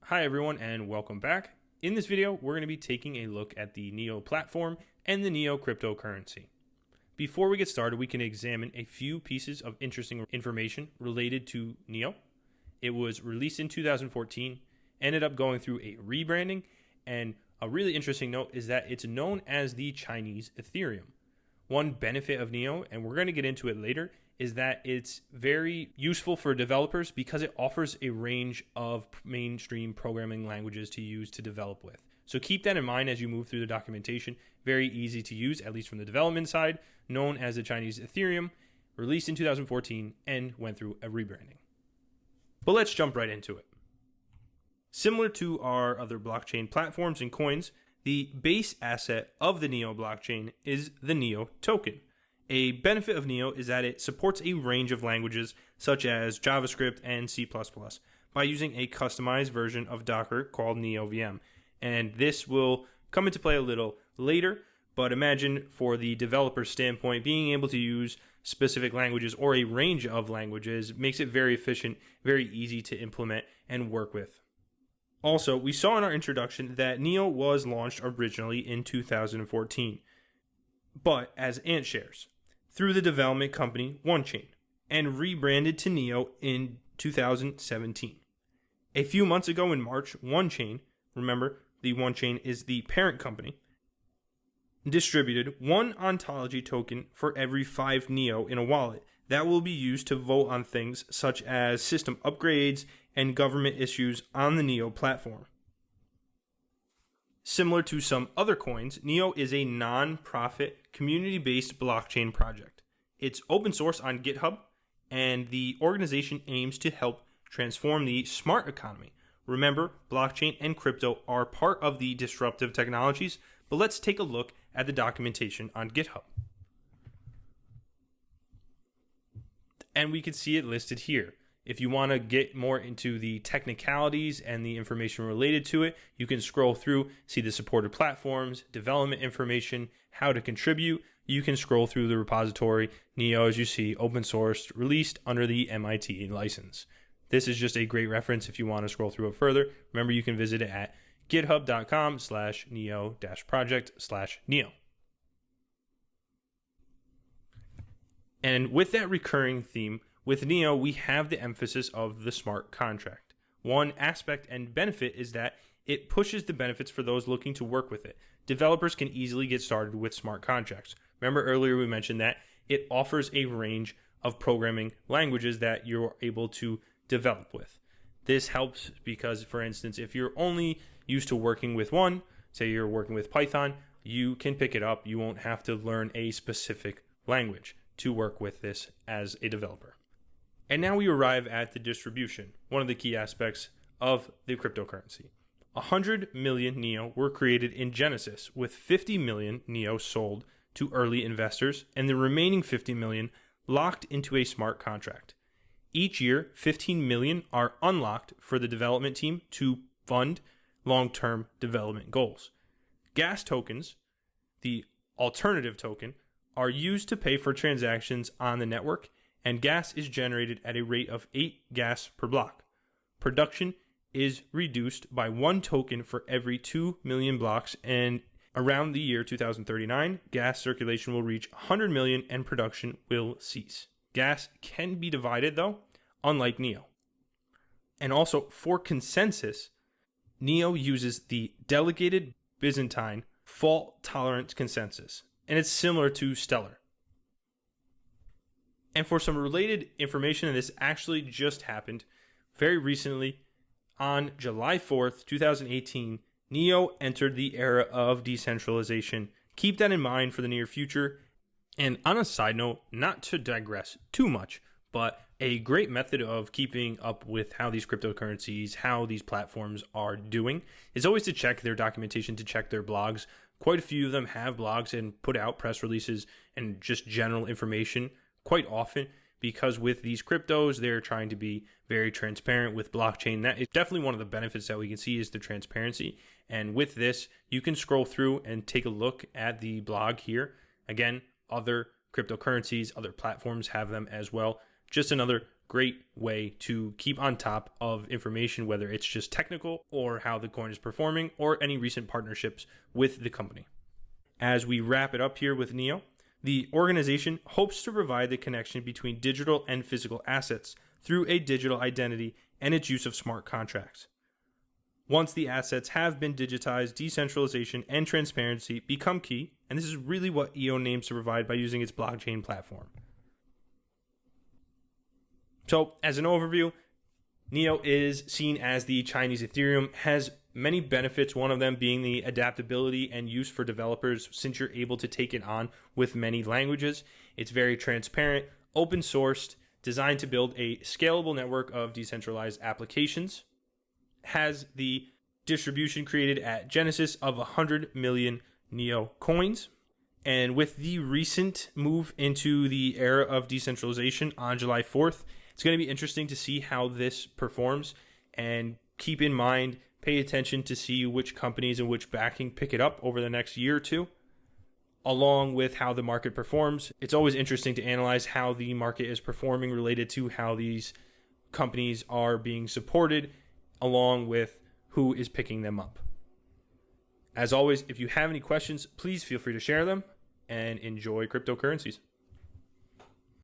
Hi everyone and welcome back. In this video, we're going to be taking a look at the NEO platform and the NEO cryptocurrency. Before we get started, we can examine a few pieces of interesting information related to NEO. It was released in 2014, ended up going through a rebranding, and a really interesting note is that it's known as the Chinese Ethereum. One benefit of NEO, and we're going to get into it later, is that it's very useful for developers because it offers a range of mainstream programming languages to use to develop with. So keep that in mind as you move through the documentation. Very easy to use, at least from the development side, known as the Chinese Ethereum, released in 2014 and went through a rebranding. But let's jump right into it. Similar to our other blockchain platforms and coins, the base asset of the NEO blockchain is the NEO token. A benefit of NEO is that it supports a range of languages such as JavaScript and C++ by using a customized version of Docker called NeoVM. And this will come into play a little later, but imagine for the developer standpoint, being able to use specific languages or a range of languages makes it very efficient, very easy to implement and work with. Also, we saw in our introduction that NEO was launched originally in 2014, but as Ant shares, through the development company OneChain, and rebranded to NEO in 2017. A few months ago in March, OneChain, remember the OneChain is the parent company, distributed one ontology token for every 5 NEO in a wallet that will be used to vote on things such as system upgrades and government issues on the NEO platform. Similar to some other coins, NEO is a non-profit, community-based blockchain project. It's open source on GitHub, and the organization aims to help transform the smart economy. Remember, blockchain and crypto are part of the disruptive technologies, but let's take a look at the documentation on GitHub. And we can see it listed here. If you want to get more into the technicalities and the information related to it, you can scroll through, see the supported platforms, development information, how to contribute. You can scroll through the repository. NEO, as you see, open source, released under the MIT license. This is just a great reference if you want to scroll through it further. Remember, you can visit it at github.com/neo-project/neo. And with that recurring theme, with NEO, we have the emphasis of the smart contract. One aspect and benefit is that it pushes the benefits for those looking to work with it. Developers can easily get started with smart contracts. Remember earlier we mentioned that it offers a range of programming languages that you're able to develop with. This helps because, for instance, if you're only used to working with one, say you're working with Python, you can pick it up. You won't have to learn a specific language to work with this as a developer. And now we arrive at the distribution, one of the key aspects of the cryptocurrency. 100 million NEO were created in Genesis, with 50 million NEO sold to early investors and the remaining 50 million locked into a smart contract. Each year, 15 million are unlocked for the development team to fund long-term development goals. Gas tokens, the alternative token, are used to pay for transactions on the network, and gas is generated at a rate of 8 gas per block. Production is reduced by 1 token for every 2 million blocks, and around the year 2039, gas circulation will reach 100 million and production will cease. Gas can be divided though, unlike NEO. And also for consensus, NEO uses the delegated Byzantine fault-tolerant consensus, and it's similar to Stellar. And for some related information, and this actually just happened very recently, on July 4th, 2018, NEO entered the era of decentralization. Keep that in mind for the near future. And on a side note, not to digress too much, but a great method of keeping up with how these cryptocurrencies, how these platforms are doing, is always to check their documentation, to check their blogs. Quite a few of them have blogs and put out press releases and just general information quite often, because with these cryptos, they're trying to be very transparent with blockchain. That is definitely one of the benefits that we can see is the transparency. And with this, you can scroll through and take a look at the blog here. Again, other cryptocurrencies, other platforms have them as well. Just another great way to keep on top of information, whether it's just technical or how the coin is performing or any recent partnerships with the company. As we wrap it up here with NEO, the organization hopes to provide the connection between digital and physical assets through a digital identity and its use of smart contracts. Once the assets have been digitized, decentralization and transparency become key, and this is really what EON aims to provide by using its blockchain platform. So, as an overview, NEO is seen as the Chinese Ethereum, has many benefits, one of them being the adaptability and use for developers since you're able to take it on with many languages. It's very transparent, open sourced, designed to build a scalable network of decentralized applications, has the distribution created at Genesis of 100 million NEO coins. And with the recent move into the era of decentralization on July 4th, it's going to be interesting to see how this performs, and keep in mind, pay attention to see which companies and which backing pick it up over the next year or two, along with how the market performs. It's always interesting to analyze how the market is performing related to how these companies are being supported, along with who is picking them up. As always, if you have any questions, please feel free to share them, and enjoy cryptocurrencies.